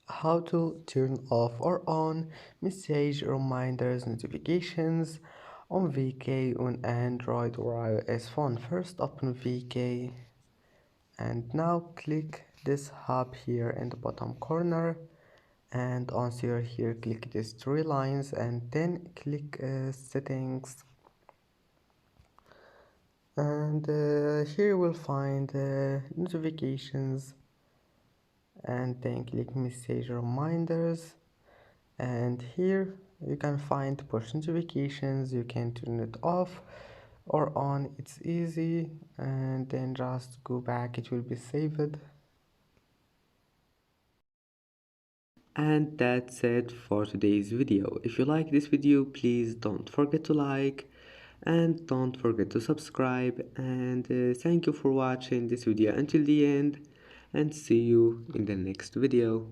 How to turn off or on message reminders notifications on VK on Android or iOS phone. First open VK and now click this hub here in the bottom corner, and answer here click these three lines and then click settings, and here you will find notifications, and then click message reminders, and here you can find push notifications. You can turn it off or on, it's easy, and then just go back, it will be saved. And that's it for today's video. If you like this video, please don't forget to like and don't forget to subscribe, and thank you for watching this video until the end, and see you in the next video.